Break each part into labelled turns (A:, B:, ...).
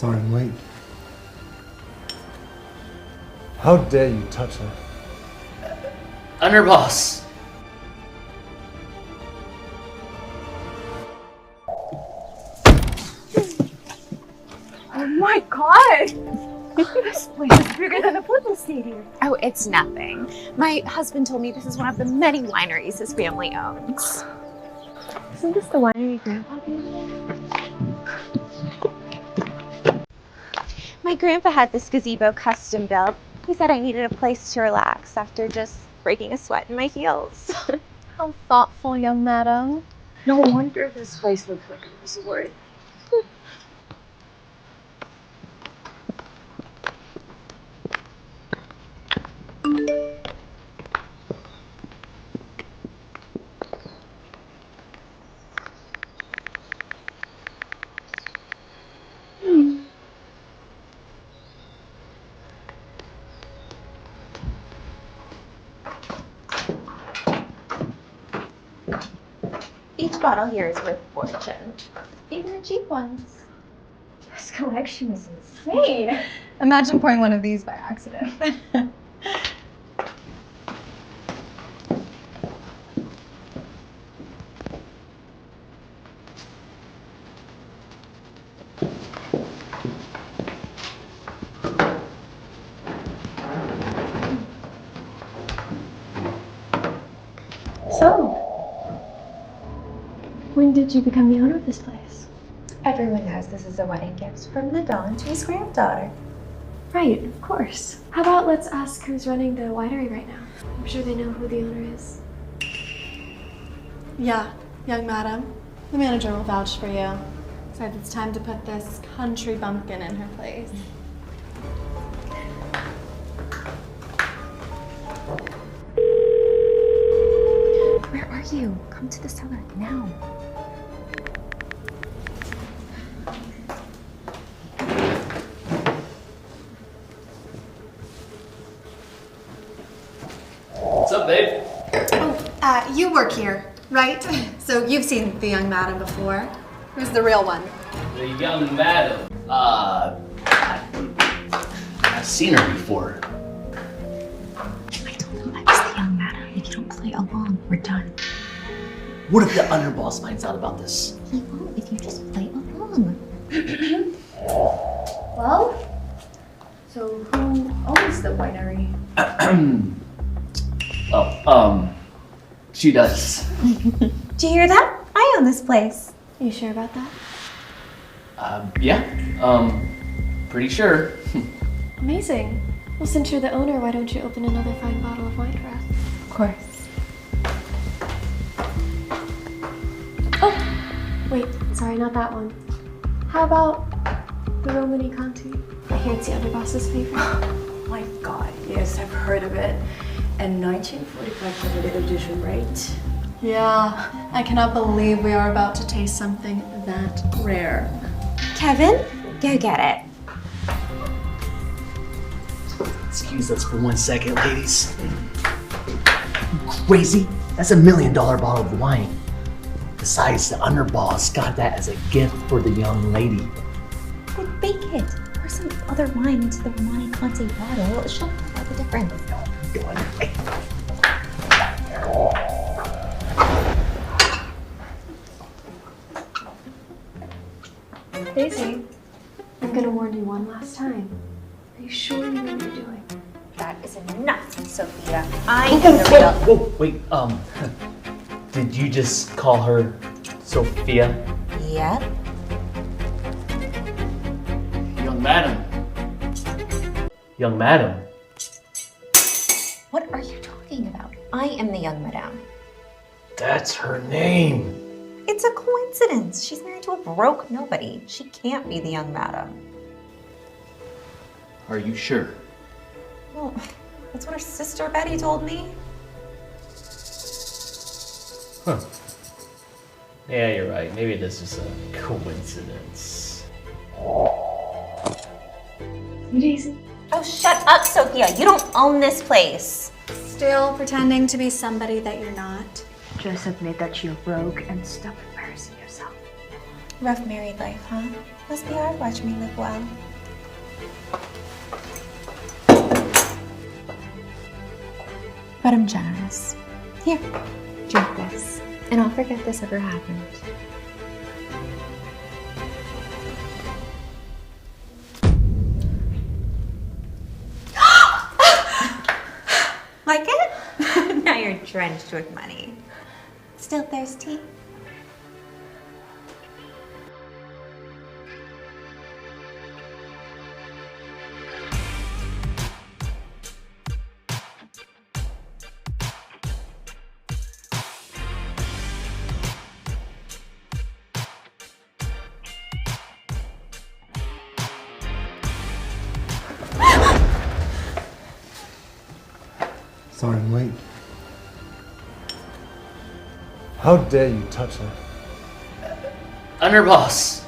A: Sorry I'm late. How dare you touch her?
B: Underboss.
C: Oh my god! This place is bigger than a football stadium.
D: Oh, it's nothing. My husband told me this is one of the many wineries his family owns.
C: Isn't this the winery Grandpa gave?
D: My grandpa had this gazebo custom built. He said I needed a place to relax after just breaking a sweat in my heels.
C: How thoughtful, young madam. No wonder this place looks like a resort.
D: Each bottle here is worth a fortune. Even the cheap ones.
C: This collection is insane.
E: Imagine pouring one of these by accident.
C: So, when did you become the owner of this place?
D: Everyone knows this is a wedding gift from the Don to his granddaughter.
C: Right, of course. How about let's ask who's running the winery right now? I'm sure they know who the owner is.
E: Yeah, young madam. The manager will vouch for you. Said it's time to put this country bumpkin in her place.
D: Where are you? Come to the cellar now.
B: What's up, babe?
E: Oh, you work here, right? So you've seen the young madam before. Who's the real one?
B: The young madam. I've seen her before.
D: I told him I was the young madam. If you don't play along, we're done.
B: What if the underboss finds out about this?
D: He won't if you just play along.
C: Well, so who owns the winery?
B: She does.
D: Do you hear that? I own this place.
C: Are you sure about that?
B: Yeah. Pretty sure.
C: Amazing. Well, since you're the owner, why don't you open another fine bottle of wine for us?
D: Of course.
C: Oh, wait, sorry, not that one. How about the Romani Conti? I hear it's the underboss's favorite.
F: Oh my god, yes, I've heard of it. And 1945 limited edition, right?
E: Yeah, I cannot believe we are about to taste something that rare.
D: Kevin, go get it.
B: Excuse us for 1 second, ladies. Crazy? That's $1 million bottle of wine. Besides, the underboss got that as a gift for the young lady.
D: Then bake it. Pour some other wine into the Romani Conti bottle. She'll find out the difference.
C: Daisy, I'm gonna warn you one last time. Are you sure you know what you're doing?
D: That is enough, Sophia. I am the real.
B: Whoa, wait, did you just call her Sophia?
D: Yep.
B: Young madam. Young madam.
D: What are you talking about? I am the young madame.
B: That's her name.
D: It's a coincidence. She's married to a broke nobody. She can't be the young madam.
B: Are you sure?
D: Well, that's what her sister Betty told me.
B: Huh. Yeah, you're right. Maybe this is a coincidence.
C: Daisy.
D: Oh, shut up, Sophia. You don't own this place.
E: Still pretending to be somebody that you're not.
F: Just admit that you're broke and stop embarrassing yourself.
D: Rough married life, huh? Must be hard watching me live well. But I'm generous. Here, drink this, and I'll forget this ever happened. Like it? Now you're drenched with money. Still thirsty?
A: Sorry I'm late. How dare you touch her?
B: Underboss.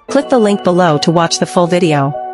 G: Click the link below to watch the full video.